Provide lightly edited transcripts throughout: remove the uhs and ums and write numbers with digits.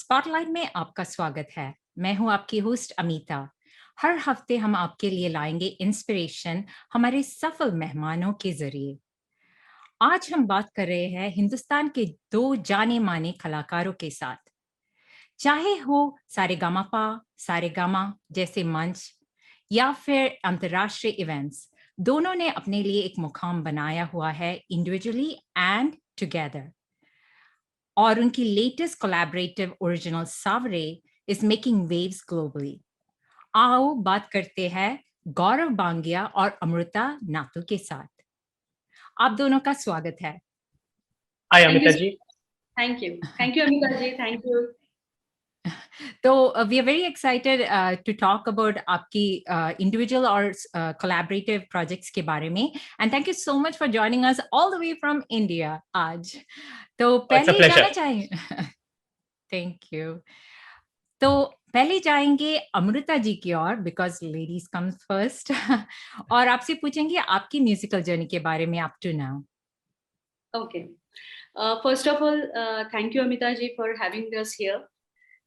Spotlight में आपका स्वागत है। मैं हूं आपकी होस्ट अमीता। हर हफ्ते हम आपके लिए लाएंगे इंस्पिरेशन हमारे सफल मेहमानों के जरिए। आज हम बात कर रहे हैं हिंदुस्तान के दो जाने माने कलाकारों के साथ। चाहे हो सारेगामापा, सारेगामा जैसे मंच या फिर अंतर्राष्ट्रीय इवेंट्स, दोनों ने अपने लिए एक मुकाम बनाया हुआ है इंडिविजुअली एंड टुगेदर। और उनकी लेटेस्ट कोलैबोरेटिव ओरिजिनल सावरे इज मेकिंग वेव्स ग्लोबली। आओ बात करते हैं गौरव बांगिया और अमृता नातू के साथ। आप दोनों का स्वागत है। Hi Thank you. Amita ji. Thank you. Thank you, Amita ji. Thank you. तो we are very excited to talk about आपकी इंडिविजुअल और कोलैबोरेटिव प्रोजेक्ट्स के बारे में। And thank you so much for joining us all the way from India आज। तो पहले जाना चाहेंगे थैंक यू। तो पहले जाएंगे अमृता जी की ओर, बिकॉज लेडीज कम्स फर्स्ट और आपसे पूछेंगे आपकी म्यूजिकल जर्नी के बारे में up to now. Okay. First of all, thank you, Amita ji, for having us here.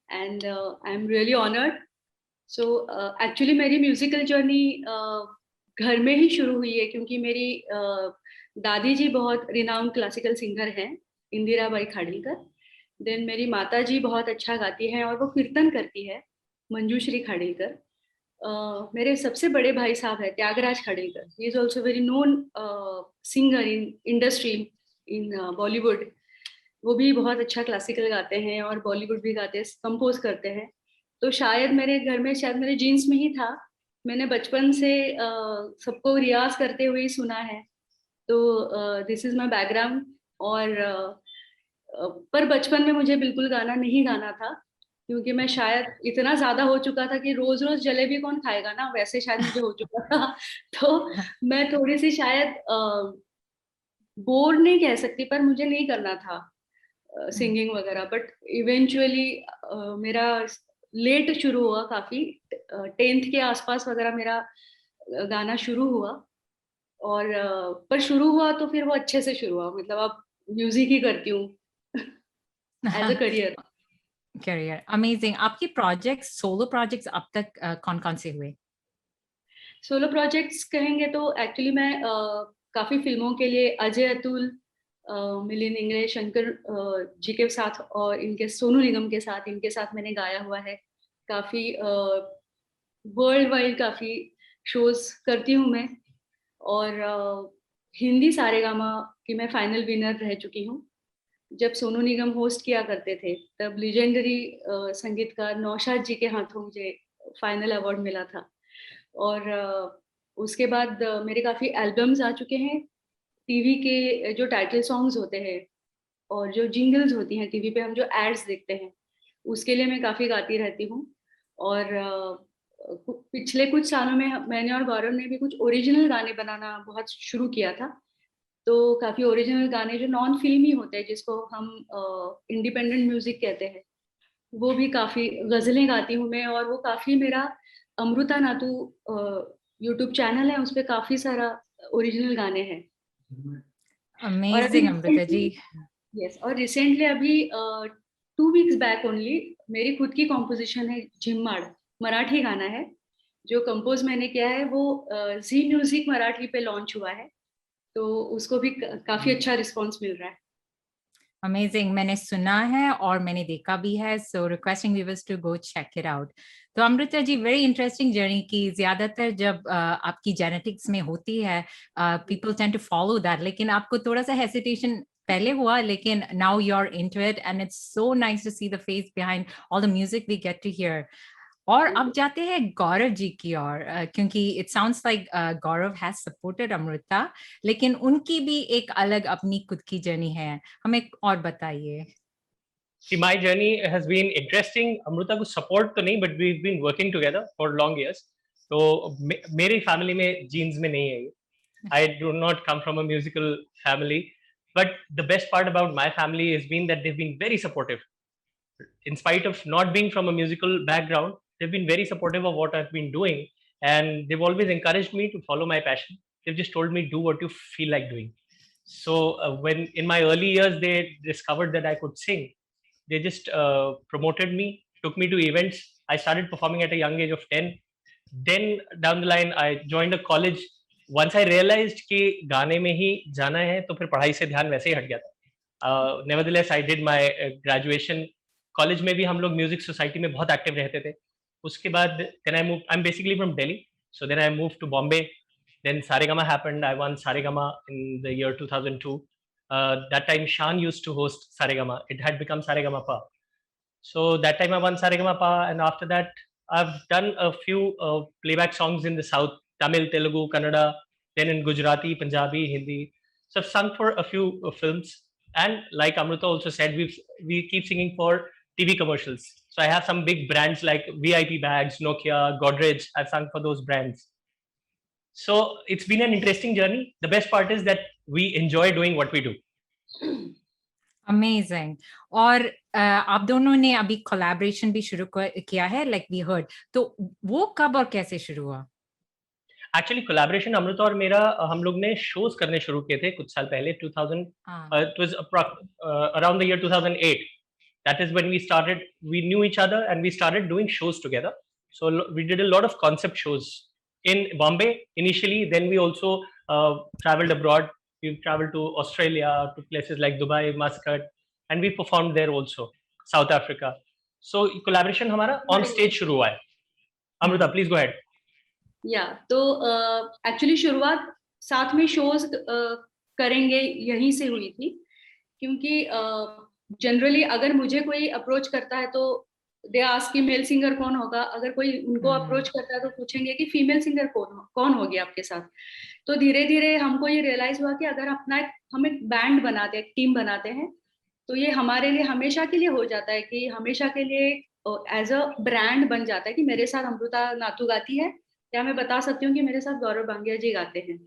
And I'm really honored. So, actually, मेरी म्यूजिकल जर्नी घर में ही शुरू हुई है, क्योंकि मेरी दादी जी बहुत रिनाउंड क्लासिकल सिंगर हैं, इंदिरा बाई खाड़िलकर। देन मेरी माता जी बहुत अच्छा गाती हैं और वो कीर्तन करती है, मंजूश्री खाड़िलकर। मेरे सबसे बड़े भाई साहब है Tyagaraj Khadilkar. He is also very known singer in industry in Bollywood. वो भी बहुत अच्छा क्लासिकल गाते हैं और बॉलीवुड भी गाते हैं, कंपोज करते हैं। तो शायद मेरे घर में, शायद मेरे जीन्स में ही था। मैंने बचपन से सबको रियाज करते हुए ही सुना है। तो दिस इज माय बैकग्राउंड। और पर बचपन में मुझे बिल्कुल गाना नहीं गाना था, क्योंकि मैं शायद इतना ज्यादा हो चुका था कि रोज रोज जलेबी कौन खाएगा ना, वैसे शायद मुझे हो चुका था। तो मैं थोड़ी सी शायद बोर नहीं कह सकती, पर मुझे नहीं करना था सिंगिंग वगैरह। बट इवेंचुअली मेरा लेट शुरू हुआ, काफी 10th के आसपास वगैरह मेरा गाना शुरू हुआ। और पर शुरू हुआ तो फिर वो अच्छे से शुरू हुआ, मतलब अब म्यूजिक ही करती हूँ as a career. Career amazing. आपके प्रोजेक्ट्स, सोलो प्रोजेक्ट्स अब तक कौन कौन से हुए? सोलो प्रोजेक्ट्स कहेंगे तो एक्चुअली मैं काफी फिल्मों के लिए अजय अतुल, मिलिंद इंगले, शंकर जी के साथ और इनके सोनू निगम के साथ, इनके साथ मैंने गाया हुआ है। काफी वर्ल्ड वाइड काफी शोज करती हूँ मैं। और हिंदी सारेगामा की मैं फाइनल विनर रह चुकी हूँ। जब सोनू निगम होस्ट किया करते थे तब लीजेंडरी संगीतकार नौशाद जी के हाथों मुझे फाइनल अवार्ड मिला था। और उसके बाद मेरे काफ़ी एल्बम्स आ चुके हैं। टीवी के जो टाइटल सॉन्ग्स होते हैं और जो जिंगल्स होती हैं टीवी पे, हम जो एड्स देखते हैं, उसके लिए मैं काफ़ी गाती रहती हूँ। और पिछले कुछ सालों में मैंने और गौरव ने भी कुछ ओरिजिनल गाने बनाना बहुत शुरू किया था। तो काफ़ी ओरिजिनल गाने जो नॉन फिल्मी होते हैं, जिसको हम इंडिपेंडेंट म्यूजिक कहते हैं, वो भी काफ़ी गज़लें गाती हूँ मैं। और वो काफ़ी मेरा अमृता नातू यूट्यूब चैनल है, उस पर काफ़ी सारा ओरिजिनल गाने हैं। और अभी अमेजिंग अमृता जी। यस, और रिसेंटली अभी 2 weeks बैक ओनली मेरी खुद की कॉम्पोजिशन है झिम्माड़, मराठी गाना है जो कंपोज मैंने किया है। वो जी म्यूजिक मराठी पे लॉन्च हुआ है, तो उसको भी काफ़ी अच्छा रिस्पॉन्स मिल रहा है। अमेजिंग, मैंने सुना है और मैंने देखा भी है, so requesting viewers to go check it out. तो Amrita ji, very interesting journey की। ज्यादातर जब आपकी जेनेटिक्स में होती है, people tend to follow that, लेकिन आपको थोड़ा सा हेसिटेशन पहले हुआ, लेकिन now you are into it and it's so nice to see the face behind all the music we get to hear. और अब जाते हैं गौरव जी की ओर, क्योंकि it sounds like Gaurav has supported Amrita, लेकिन उनकी भी एक अलग अपनी खुद की जर्नी है। हमें और बताइए। See, my journey has been interesting. Amrita को support तो नहीं, but we've been working together for long years. तो मेरी family में genes में नहीं है ये. I do not come from a musical family, but the best part about my family has been that they've been very supportive. In spite of not being from a musical background, they've been very supportive of what I've been doing, and they've always encouraged me to follow my passion. They've just told me, do what you feel like doing. So when in my early years they discovered that I could sing, they just promoted me, took me to events. I started performing at a young age of 10. Then down the line I joined a college. Once I realized कि गाने में ही जाना है, तो फिर पढ़ाई से ध्यान वैसे ही हट गया था. Nevertheless, I did my graduation. College में भी हम लोग म्यूजिक सोसाइटी में बहुत एक्टिव रहते थे. उसके बाद then I moved. I'm basically from Delhi, so then I moved to Bombay. Then Saregama happened. I won Saregama in the year 2002. That time Shan used to host Saregama. It had become Saregama Pa. So that time I won Saregama Pa, and after that I've done a few playback songs in the South: Tamil, Telugu, Kannada, then in Gujarati, Punjabi, Hindi. So I've sung for a few films, and like Amruta also said, we keep singing for TV commercials. So I have some big brands like VIP bags, Nokia, Godrej. I've sung for those brands. So it's been an interesting journey. The best part is that we enjoy doing what we do. Amazing. और आप दोनों ने अभी collaboration भी शुरू किया है, like we heard, तो वो कब और कैसे शुरू हुआ? एक्चुअली कोलैबोरेशन अमृता और मेरा, हम लोग ने शोज करने शुरू किए थे कुछ साल पहले. 2000 it was around the year 2008. That is when we started. We knew each other and we started doing shows together. So we did a lot of concept shows in Bombay initially. Then we also traveled abroad. We traveled to Australia, to places like Dubai, Muscat, and we performed there also. South Africa. So collaboration हमारा on stage शुरू हुआ है. Amruta, please go ahead. तो actually शुरुआत साथ में shows करेंगे यहीं से हुई थी, क्योंकि जनरली अगर मुझे कोई अप्रोच करता है तो दे आस्क कि मेल सिंगर कौन होगा. अगर कोई उनको अप्रोच करता है तो पूछेंगे कि फीमेल सिंगर कौन होगी आपके साथ. तो धीरे धीरे हमको ये रियलाइज हुआ कि अगर हम एक बैंड बनाते हैं, एक टीम बनाते हैं, तो ये हमारे लिए हमेशा के लिए हो जाता है कि हमेशा के लिए एज अ ब्रांड बन जाता है कि मेरे साथ अमृता नातू गाती है, या मैं बता सकती हूँ कि मेरे साथ गौरव बांगिया जी गाते हैं.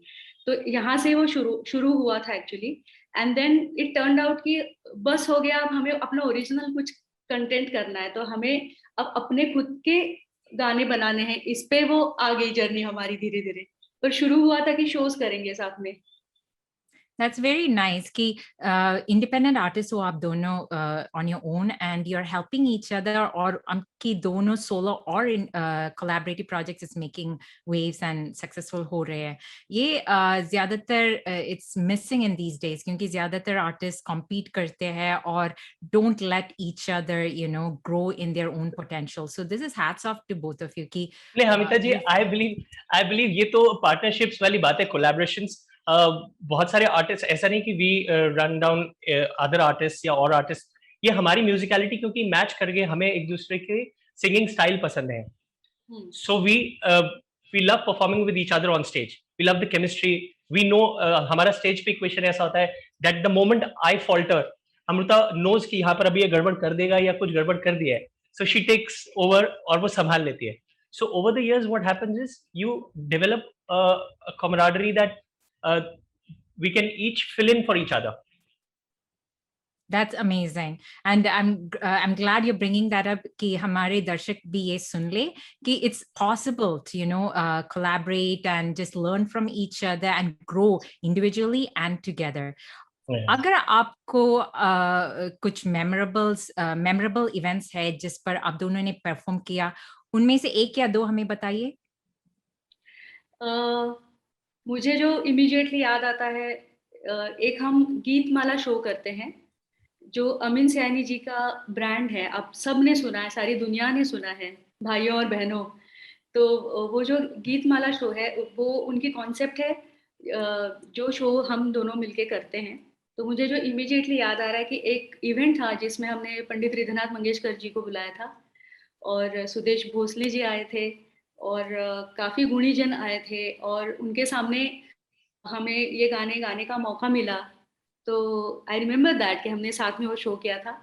तो यहाँ से वो शुरू हुआ था actually. And then it turn out कि बस हो गया, अब हमें अपना ओरिजिनल कुछ कंटेंट करना है, तो हमें अब अपने खुद के गाने बनाने हैं. इस पे वो आ गई जर्नी हमारी धीरे धीरे. पर शुरू हुआ था कि शोज करेंगे साथ में. That's very nice कि independent artists हो आप दोनों on your own and you're helping each other, और आपकी दोनों solo और collaborative projects is making waves and successful हो रहे हैं. ये ज़्यादातर it's missing in these days, क्योंकि ज़्यादातर artists compete करते हैं और don't let each other, you know, grow in their own potential. So this is hats off to both of you कि हमिता जी, I believe ये तो partnerships वाली बात है, collaborations. बहुत सारे आर्टिस्ट, ऐसा नहीं कि we run down other artist या और आर्टिस्ट. ये हमारी म्यूजिकलिटी क्योंकि मैच करके हमें एक दूसरे के सिंगिंग स्टाइल पसंद है. So we love performing with each other on stage. We love the chemistry. We know हमारा स्टेज पे इक्वेशन ऐसा होता है that the moment I falter, Amrita knows कि यहाँ पर अभी ये गड़बड़ कर देगा या कुछ गड़बड़ कर दिया है, सो शी टेक्स ओवर और वो संभाल लेती है. So over the years what happens is you develop a camaraderie that we can each fill in for each other. That's amazing, and I'm glad you're bringing that up कि हमारे दर्शक भी ये सुन ले कि it's possible to, you know, collaborate and just learn from each other and grow individually and together. अगर आपको कुछ memorable events है जिस पर आप दोनों ने perform किया, उनमें से एक या दो हमें बताइए. मुझे जो इमीडिएटली याद आता है, एक हम गीत माला शो करते हैं जो अमीन सयानी जी का ब्रांड है. आप सब ने सुना है, सारी दुनिया ने सुना है, भाइयों और बहनों. तो वो जो गीत माला शो है वो उनकी कॉन्सेप्ट है, जो शो हम दोनों मिलके करते हैं. तो मुझे जो इमीडिएटली याद आ रहा है कि एक इवेंट था जिसमें हमने पंडित हृदयनाथ मंगेशकर जी को बुलाया था और सुदेश भोसले जी आए थे और काफ़ी गुणीजन आए थे और उनके सामने हमें ये गाने गाने का मौका मिला. तो आई रिमेम्बर दैट कि हमने साथ में वो शो किया था.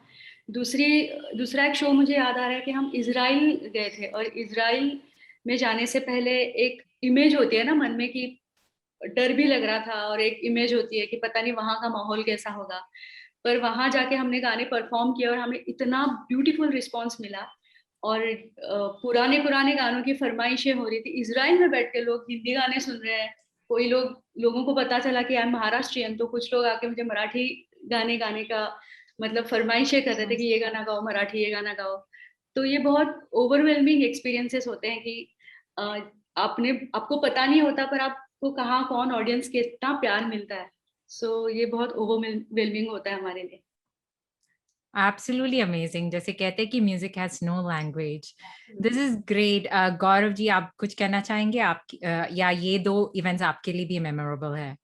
दूसरा एक शो मुझे याद आ रहा है कि हम इज़राइल गए थे और इज़राइल में जाने से पहले एक इमेज होती है ना मन में कि डर भी लग रहा था और एक इमेज होती है कि पता नहीं वहाँ का माहौल कैसा होगा. पर वहाँ जाके हमने गाने परफॉर्म किए और हमें इतना ब्यूटीफुल रिस्पॉन्स मिला और पुराने गानों की फरमाइशें हो रही थी. इजराइल में बैठ के लोग हिंदी गाने सुन रहे हैं, कोई लोगों को पता चला कि आई एम महाराष्ट्रियन, तो कुछ लोग आके मुझे मराठी गाने गाने का मतलब फरमाइशें कर रहे थे कि ये गाना गाओ, मराठी ये गाना गाओ। तो ये बहुत ओवरवेलमिंग एक्सपीरियंसेस होते हैं कि आपको पता नहीं होता पर आपको कहाँ कौन ऑडियंस कितना प्यार मिलता है। सो ये बहुत ओवरवेलमिंग होता है हमारे लिए। Absolutely amazing. जैसे कहते हैं कि music has no language. This is great. Gaurav ji, आप कुछ कहना चाहेंगे? आप या ये दो इवेंट्स आपके लिए भी मेमोरेबल है?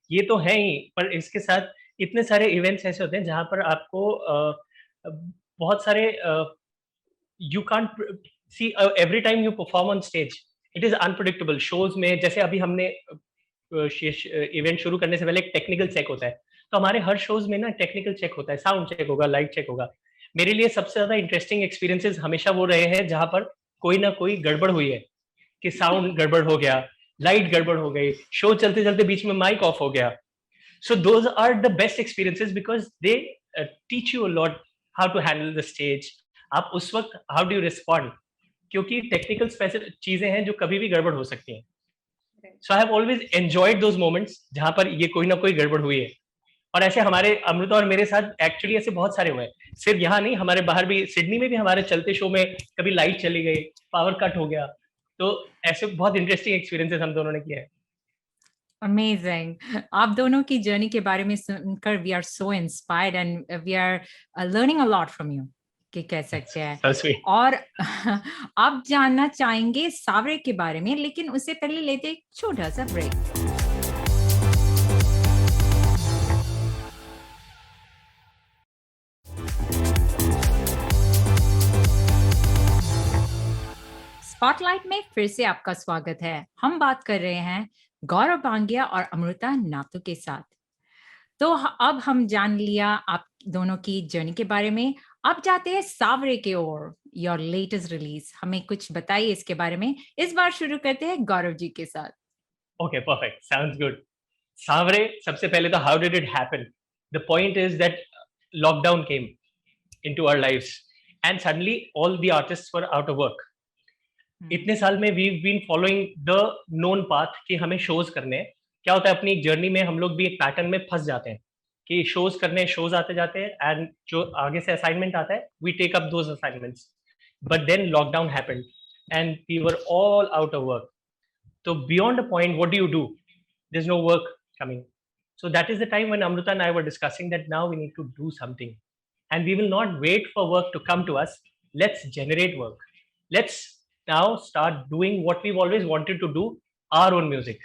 ये तो है ही, पर इसके साथ इतने सारे इवेंट्स ऐसे होते हैं जहाँ पर आपको बहुत सारे you can't see every time you perform on stage, it is unpredictable. Shows में जैसे अभी हमने इवेंट शुरू करने से पहले एक टेक्निकल चेक होता है, तो हमारे हर शोज में ना टेक्निकल चेक होता है, साउंड चेक होगा, लाइट चेक होगा। मेरे लिए सबसे ज्यादा इंटरेस्टिंग एक्सपीरियंसेस हमेशा वो रहे हैं जहां पर कोई ना कोई गड़बड़ हुई है, कि साउंड गड़बड़ हो गया, लाइट गड़बड़ हो गई, शो चलते चलते बीच में माइक ऑफ हो गया। So those are the best experiences because they teach you a lot how to handle the stage. आप उस वक्त how do you respond, क्योंकि टेक्निकल चीजें हैं जो कभी भी गड़बड़ हो सकती हैं। So I have always enjoyed those moments जहां पर ये कोई ना कोई गड़बड़ हुई है। और ऐसे हमारे अमृता और मेरे साथ एक्चुअली ऐसे बहुत सारे हुए हैं, सिर्फ यहाँ नहीं, हमारे बाहर भी, सिडनी में भी हमारे चलते शो में कभी लाइट चली गई, पावर कट हो गया। तो ऐसे बहुत इंटरेस्टिंग एक्सपीरियंसेस हम दोनों ने किए हैं। अमेजिंग। आप दोनों की जर्नी के बारे में सुनकर we are so inspired and we are learning a lot from you, कि कह सकते हैं। So sweet. और आप जानना चाहेंगे सावरे के बारे में, लेकिन उससे पहले लेते एक छोटा सा ब्रेक। स्पॉटलाइट में फिर से आपका स्वागत है। हम बात कर रहे हैं गौरव बांगिया और अमृता नातू के साथ। तो अब हम जान लिया आप दोनों की जर्नी के बारे में। अब जाते हैं सावरे के ओर, योर लेटेस्ट रिलीज। हमें कुछ बताइए इसके बारे में। इस बार शुरू करते हैं गौरव जी के साथ। Okay, perfect. Sounds good. Savre, सबसे पहले तो how did it happen? The point is that lockdown came into our lives and suddenly all the artists were out of work. इतने साल में we've been following the known path कि हमें shows करने हैं। क्या होता है, अपनी एक जर्नी में हम लोग भी एक पैटर्न में फंस जाते हैं कि shows करने, shows आते जाते हैं, and जो आगे से assignment आता है we take up those assignments. But then lockdown happened and we were all out of work. So beyond a point, what do? There's no work coming. So that is the time when Amrita and I were discussing that now we need to do something. And we will not wait for work to come to us. Let's generate work. Let's now start doing what we've always wanted to do, our own music.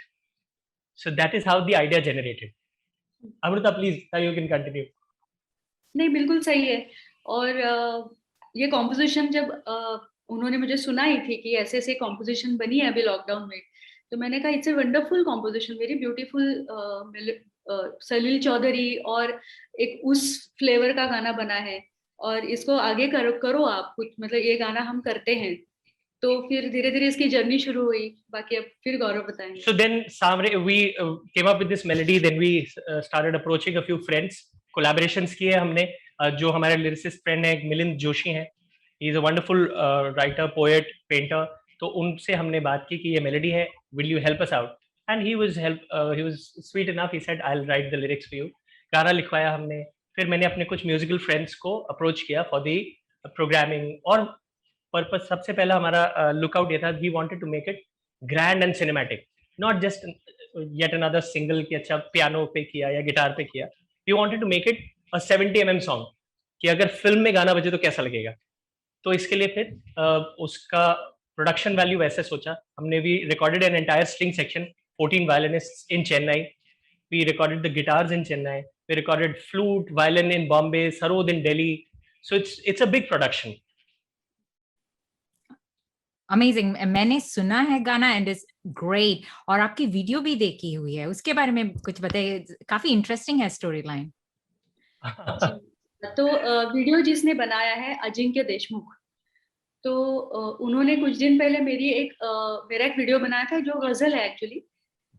So that is how the idea generated. Amrita, please, now you can continue. नहीं, बिल्कुल सही है। और ये composition जब उन्होंने मुझे सुनाई थी कि ऐसे ऐसे कॉम्पोजिशन बनी है अभी लॉकडाउन में, तो मैंने कहा it's a wonderful composition, very beautiful. Salil Chowdhury और एक उस फ्लेवर का गाना बना है और इसको आगे करो आप कुछ, मतलब ये गाना हम करते हैं। तो फिर धीरे धीरे इसकी जर्नी शुरू हुई। बाकी अब फिर गौरव बताएंगे। So then Savre, we came up with this melody. Then we started approaching a few friends. Collaborations किए हमने। जो हमारे lyricist friend है मिलिंद जोशी हैं, he is a wonderful writer, poet, painter. तो उनसे हमने बात की कि ये melody है, will you help us out? And he was sweet enough. He said, I'll write the lyrics for you. गाना लिखवाया हमने। फिर मैंने अपने कुछ musical friends को approach किया for the programming। और पर्पस सबसे पहला हमारा लुकआउट ये था, we wanted to make it grand and cinematic, not just yet another single कि अच्छा पियानो पे किया या गिटार पे किया। We wanted to make it a 70 mm song, कि अगर फिल्म में गाना बजे तो कैसा लगेगा। तो इसके लिए फिर उसका प्रोडक्शन वैल्यू वैसे सोचा हमने। We recorded an entire string section, 14 violinists in Chennai. We recorded the guitars in Chennai. We recorded flute, violin in Bombay, sarod in Delhi. So it's a big production. Amazing. मैंने सुना है गाना and is great, और आपकी video भी देखी हुई है, उसके बारे में कुछ बताइए। काफी इंटरेस्टिंग है स्टोरी लाइन। तो वीडियो जिसने बनाया है अजिंक्य देशमुख। तो उन्होंने कुछ दिन पहले मेरा एक वीडियो बनाया था जो गजल है एक्चुअली।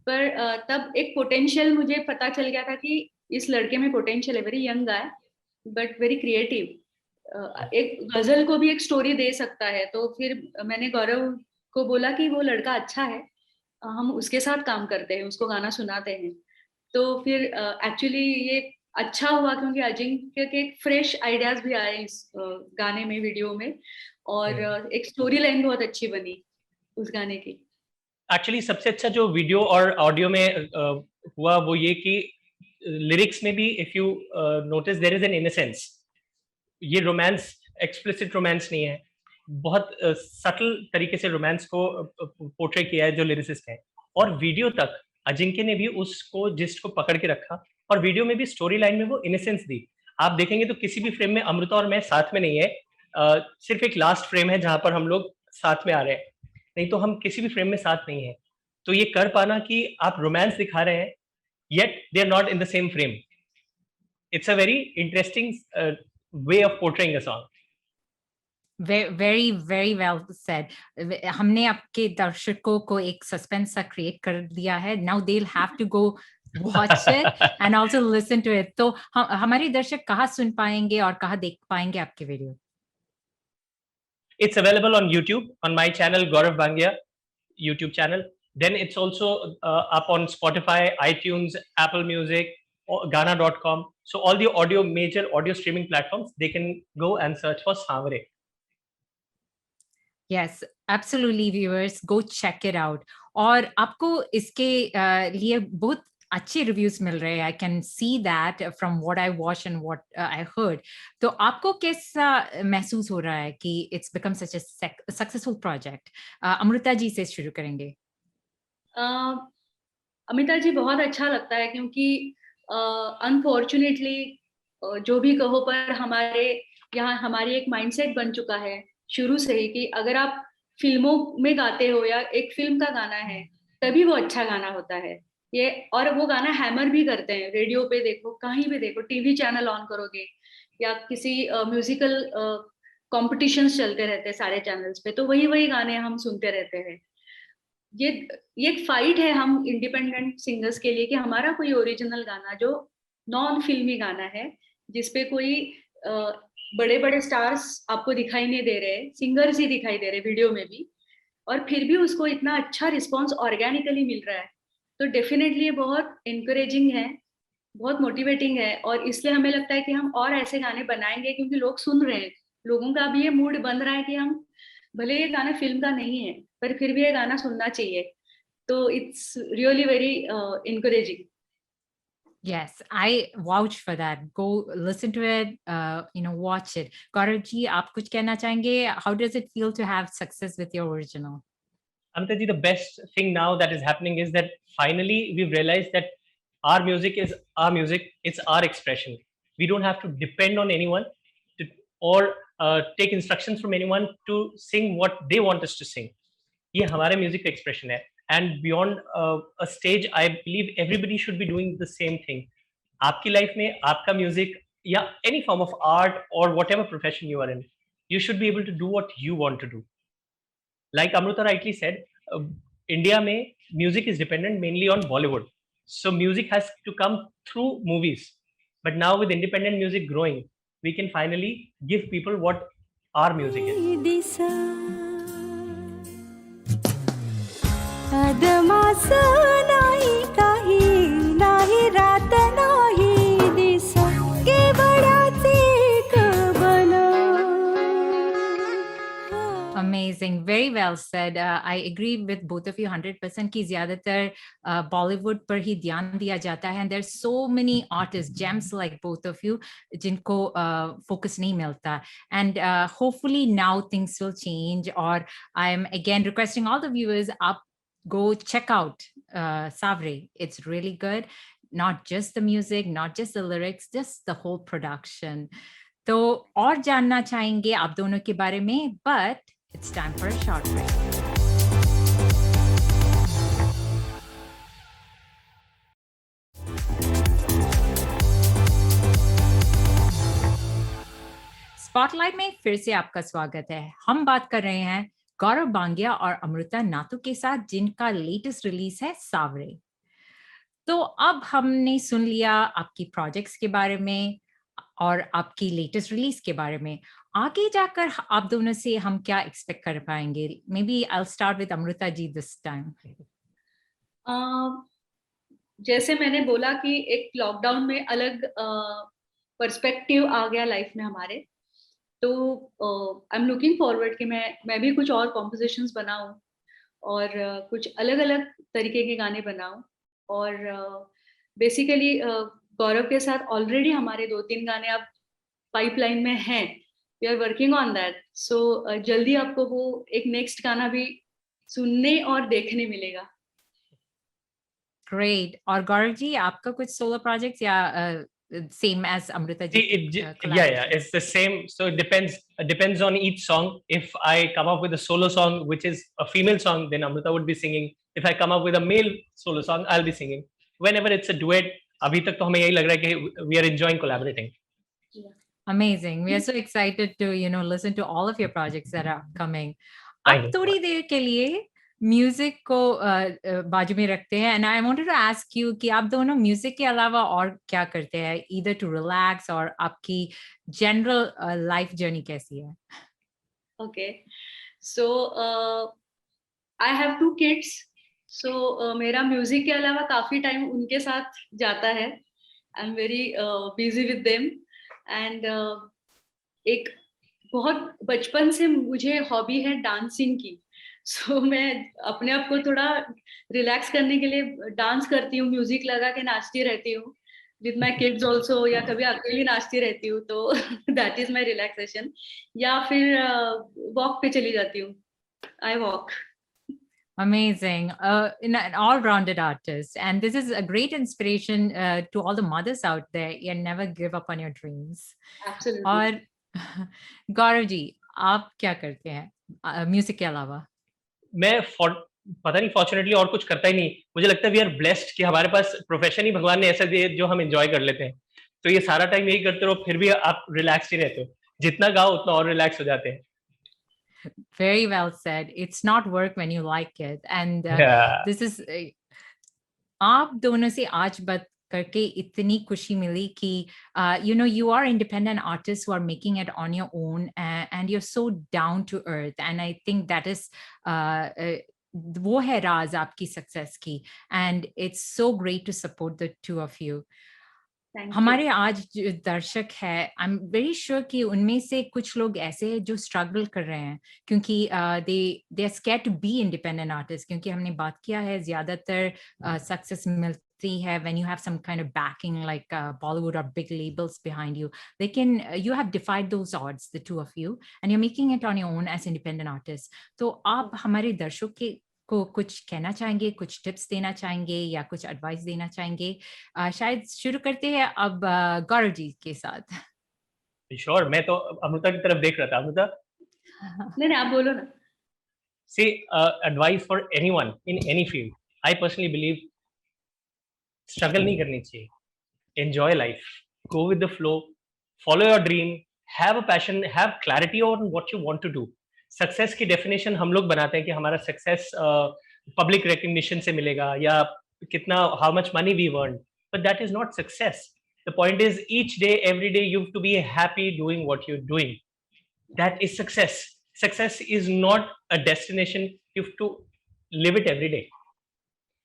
पर तब एक पोटेंशियल मुझे पता चल गया था कि इस लड़के में पोटेंशियल है, very young guy but very creative. एक गजल को भी एक स्टोरी दे सकता है। तो फिर मैंने गौरव को बोला कि वो लड़का अच्छा है, हम उसके साथ काम करते हैं, उसको गाना सुनाते हैं। तो फिर एक्चुअली ये अच्छा हुआ क्योंकि अजिंक्य के फ्रेश आइडियाज भी आए इस गाने में, वीडियो में, और एक स्टोरी लाइन बहुत अच्छी बनी उस गाने की। एक्चुअली सबसे अच्छा जो वीडियो और ऑडियो में हुआ वो ये कि लिरिक्स में भी if you notice there is an innocence. ये रोमांस एक्सप्लिसिट रोमांस नहीं है, बहुत सटल तरीके से रोमांस को पोर्ट्रे किया है जो लिरिसिस्ट है। और वीडियो तक अजिंक्य ने भी उसको जिस्ट को पकड़ के रखा, और वीडियो में भी स्टोरी लाइन में वो इनोसेंस दी। आप देखेंगे तो किसी भी फ्रेम में अमृता और मैं साथ में नहीं है, सिर्फ एक लास्ट फ्रेम है जहां पर हम लोग साथ में आ रहे हैं, नहीं तो हम किसी भी फ्रेम में साथ नहीं है। तो ये कर पाना कि आप रोमांस दिखा रहे हैं yet they are not in the same frame, it's a very interesting way of portraying a song. Very very well said. हमने आपके दर्शकों को एक सस्पेंस सा क्रिएट कर दिया है. Now they'll have to go watch it and also listen to it. तो हमारे दर्शक कहाँ सुन पाएंगे और कहाँ देख पाएंगे आपके video? It's available on YouTube, on my channel Gaurav Bangia YouTube channel. Then it's also up on Spotify, iTunes, Apple Music, Ghana.com. So all the major audio streaming platforms, they can go and search for Savre. Yes, absolutely viewers, go check it out. और आपको इसके लिए बहुत अच्छे reviews मिल रहे हैं. I can see that from what I watch and what I heard. तो आपको कैसा महसूस हो रहा है कि it's become such a successful project? Amrita ji से शुरू करेंगे. अमिता जी, बहुत अच्छा लगता है क्योंकि अनफॉर्चुनेटली जो भी कहो, पर हमारे यहाँ हमारी एक माइंडसेट बन चुका है शुरू से ही कि अगर आप फिल्मों में गाते हो या एक फिल्म का गाना है तभी वो अच्छा गाना होता है ये, और वो गाना हैमर भी करते हैं. रेडियो पे देखो, कहीं भी देखो, टीवी चैनल ऑन करोगे या किसी म्यूजिकल कॉम्पिटिशन्स चलते रहते हैं सारे चैनल्स पे, तो वही वही गाने हम सुनते रहते हैं. ये एक फाइट है हम इंडिपेंडेंट सिंगर्स के लिए कि हमारा कोई ओरिजिनल गाना जो नॉन फिल्मी गाना है, जिसपे कोई बड़े बड़े स्टार्स आपको दिखाई नहीं दे रहे, सिंगर्स ही दिखाई दे रहे वीडियो में भी, और फिर भी उसको इतना अच्छा रिस्पॉन्स ऑर्गेनिकली मिल रहा है. तो डेफिनेटली ये बहुत इनकरेजिंग है, बहुत मोटिवेटिंग है, और इसलिए हमें लगता है कि हम और ऐसे गाने बनाएंगे क्योंकि लोग सुन रहे हैं. लोगों का भी ये मूड बन रहा है कि हम, भले ये गाना फिल्म का नहीं है पर फिर भी ये गाना सुनना चाहिए. तो it's really very encouraging. Yes, I vouch for that. Go listen to it, watch it. Gaurav ji, आप कुछ कहना चाहेंगे? How does it feel to have success with your original? Amita ji, the best thing now that is happening is that finally we've realized that our music is our music, it's our expression. We don't have to depend on anyone or take instructions from anyone to sing what they want us to sing. ये हमारे music expression है. And beyond a stage I believe everybody should be doing the same thing. आपकी life में आपका music या any form of art और whatever profession you are in, you should be able to do what you want to do. Like Amruta rightly said, India mein music is dependent mainly on Bollywood. So music has to come through movies. But now with independent music growing, we can finally give people what our music is. अदमास नाही काही नाही रात नाही this केवळाच एक बन. Amazing, very well said. I agree with both of you 100% कि ज़्यादातर बॉलीवुड पर ही ध्यान दिया जाता है, and there's so many artists, gems like both of you, जिनको focus नहीं मिलता. And hopefully now things will change. और I'm again requesting all the viewers, आप go check out Savre. It's really good. Not just the music, not just the lyrics, just the whole production. तो और जानना चाहेंगे आप दोनों के बारे में, but it's time for a short break. Spotlight में फिर से आपका स्वागत है. हम बात कर रहे हैं गौरव बांगिया और अमृता नातू के साथ, जिनका लेटेस्ट रिलीज है सावरे. तो अब हमने सुन लिया आपकी प्रोजेक्ट्स के बारे में और आपकी लेटेस्ट रिलीज के बारे में. आगे जाकर आप दोनों से हम क्या एक्सपेक्ट कर पाएंगे? Maybe I will start with Amrita ji this time. जैसे मैंने बोला कि एक लॉकडाउन में अलग पर्सपेक्टिव आ गया लाइफ में हमारे, तो आई एम लुकिंग फॉरवर्ड कि मैं भी कुछ और कॉम्पोजिशंस बनाऊं और कुछ अलग अलग तरीके के गाने बनाऊं। और बेसिकली गौरव के साथ ऑलरेडी हमारे 2-3 गाने अब पाइपलाइन में हैं, we are working on that. So जल्दी आपको वो एक नेक्स्ट गाना भी सुनने और देखने मिलेगा। ग्रेट। और गौरव जी, आपका कुछ सोलो प्रोजेक्ट्स या same as Amrita ji Yeah, collaboration? it's the same. So it depends on each song. If I come up with a solo song which is a female song, then Amrita would be singing. If I come up with a male solo song, I'll be singing. Whenever it's a duet, अभी तक तो हमें यही लग रहा है कि we are enjoying collaborating. Amazing. We are so excited to, listen to all of your projects that are coming. Thank अब you. थोड़ी देर के लिए म्यूजिक को बाजू में रखते हैं, and I wanted to ask you कि आप दोनों म्यूजिक के अलावा और क्या करते हैं, ईदर टू रिलैक्स, और आपकी जनरल लाइफ जर्नी कैसी है? Okay, so I have 2 kids, so मेरा म्यूजिक के अलावा काफी टाइम उनके साथ जाता है। I am very busy with them. And एक बहुत बचपन से मुझे हॉबी है डांसिंग की, सो मैं अपने आप को थोड़ा रिलैक्स करने के लिए डांस करती हूँ, म्यूजिक लगा के नाचती रहती हूँ विद माई किड्स ऑल्सो, या कभी अकेली नाचती रहती हूँ, तो दैट इज माई रिलैक्सेशन। या फिर वॉक पे चली जाती हूँ, I walk. Amazing. An all-rounded artist. And this is a great inspiration to all the mothers out there. You never give up on your dreams. Absolutely. और गौरव जी, आप क्या करते हैं म्यूजिक के अलावा? मैं पता नहीं, फॉर्चुनेटली और कुछ करता ही नहीं। मुझे लगता है वी आर ब्लेस्ड कि हमारे पास प्रोफेशन ही भगवान ने ऐसा दिया जो हम एंजॉय कर लेते हैं। तो ये सारा टाइम यही करते रहो, फिर भी आप रिलैक्स ही रहते हो। जितना गाओ उतना और रिलैक्स हो जाते हैं। Very well said. It's not work when you like it. And this is आप दोनों से आज बात करके इतनी खुशी मिली कि you are independent artists who are making it on your own, and you're so down to earth, and I think that is वो है राज आपकी सक्सेस की, and it's so great to support the two of you. हमारे आज जो दर्शक है, I am very sure कि उनमें से कुछ लोग ऐसे हैं जो स्ट्रगल कर रहे हैं, क्योंकि they are scared to be independent artist, क्योंकि हमने बात किया है ज्यादातर सक्सेस मिलती है when you have some kind of backing like Bollywood or big labels behind you. लेकिन you have defied those odds, the two of you, and you're making it on your own as independent artists. तो आप हमारे दर्शक को कुछ कहना चाहेंगे, कुछ टिप्स देना चाहेंगे या कुछ एडवाइस देना चाहेंगे? शायद शुरू करते हैं अब गौरव जी के साथ। श्योर, मैं तो अमृता की तरफ देख रहा था। अमृता, नहीं आप बोलो ना। See, advice for anyone in any field. I personally believe struggle नहीं करनी चाहिए. Enjoy life. Go with the flow. Follow your dream. Have a passion. Have clarity on what you want to do. Success की definition हम लोग बनाते हैं कि हमारा सक्सेस पब्लिक रिकग्निशन से मिलेगा या कितना, how much money we earn, but that is not success. The point is each day every day you have to be happy doing what you are doing, that is success. Success is not a destination, you have to live it every day,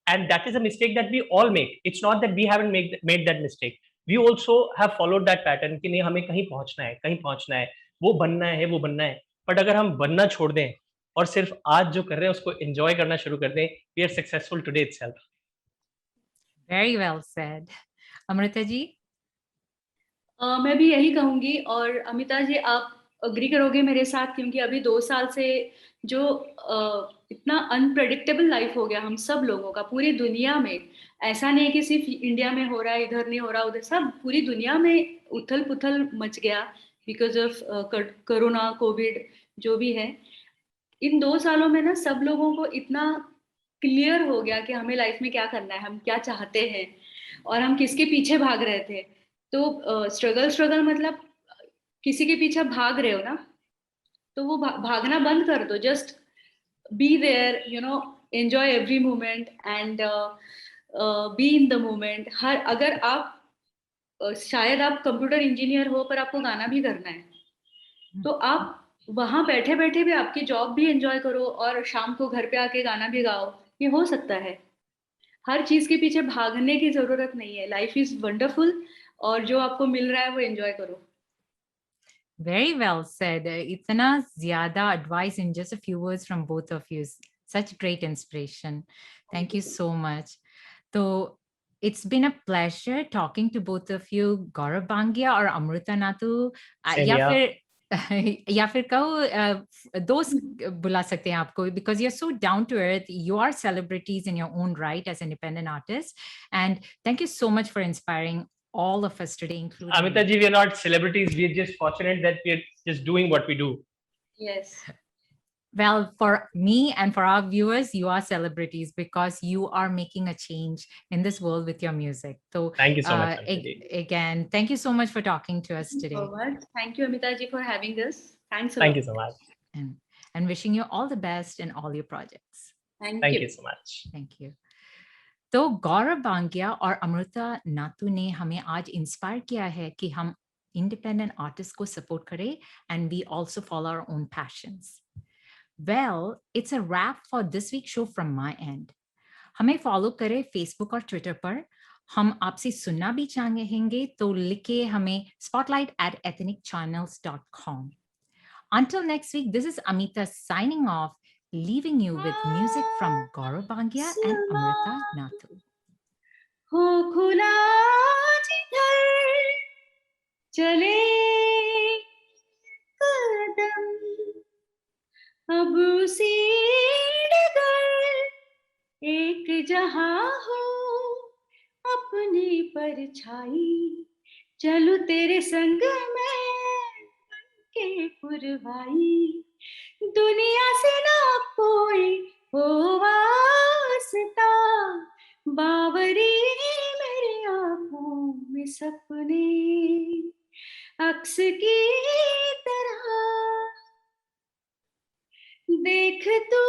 and that is a mistake that we all make. It's not that we haven't made that mistake. We also have followed that pattern कि नहीं हमें कहीं पहुंचना है, कहीं पहुंचना है, वो बनना है, वो बनना है। बट अगर हम बनना छोड़ दें और सिर्फ आज जो कर रहे हैं उसको एंजॉय करना शुरू कर दें, we are successful today itself. Very well said. Amrita ji? मैं भी यही कहूंगी, और अमिता जी आप अग्री करोगे मेरे साथ, क्योंकि अभी 2 साल से जो इतना अनप्रेडिक्टेबल लाइफ हो गया हम सब लोगों का पूरी दुनिया में, ऐसा नहीं है कि सिर्फ इंडिया में हो रहा है, इधर नहीं हो रहा उधर, सब पूरी दुनिया में उथल पुथल मच गया बिकॉज ऑफ कोरोना कोविड जो भी है। इन 2 सालों में ना सब लोगों को इतना क्लियर हो गया कि हमें लाइफ में क्या करना है, हम क्या चाहते हैं और हम किसके पीछे भाग रहे थे। तो स्ट्रगल मतलब किसी के पीछे भाग रहे हो ना, तो वो भागना बंद कर दो, just be there, you know, enjoy every moment and be in the moment. अगर आप शायद आप कंप्यूटर इंजीनियर हो पर आपको गाना भी करना है, तो आप वहां बैठे बैठे भी आपकी जॉब भी एंजॉय करो और शाम को घर पे आके गाना भी गाओ, ये हो सकता है। हर चीज के पीछे भागने की जरूरत नहीं है. लाइफ इज वंडरफुल और जो आपको मिल रहा है वो एंजॉय करो. Very well said. Itna zyada advice in just a few words from both of you. Such great inspiration. Thank you so much. So it's been a pleasure talking to both of you, Gaurav Bangia or Amruta Nathu. Same या here. फिर या फिर कहो दोस्त बुला सकते हैं आपको, because you're so down to earth. You are celebrities in your own right as independent artists, and thank you so much for inspiring all of us today, including Amita me. ji, we are not celebrities. We are just fortunate that we are just doing what we do. Yes. Well, for me and for our viewers, you are celebrities because you are making a change in this world with your music. So Thank you so much, Amita ji. again, thank you so much for talking to us today. So much. Thank you, Amita ji, for having us. Thanks a lot. Thank you so much. And wishing you all the best in all your projects. Thank you. you so much. Thank you. तो गौरव बांगिया और अमृता नातू ने हमें आज inspire किया है कि हम इंडिपेंडेंट आर्टिस्ट को सपोर्ट करें and we also follow our own passions. Well, it's a wrap for this week's show from my end. हमें फॉलो करें फेसबुक और ट्विटर पर. हम आपसे सुनना भी चाहेंगे तो लिखे हमें spotlight@ethnicchannels.com. Until next week, this is Amita signing off, leaving you with music from Gaurav Bangia and Amrita Nathu. हो खुला जिधर चले कदम अब उसी डगर एक जहां हो अपनी परछाई चलूं तेरे संग में के पुरवाई दुनिया से ना कोई हो वास्ता बावरी मेरी आंखों में सपने अक्स की तरह देख तू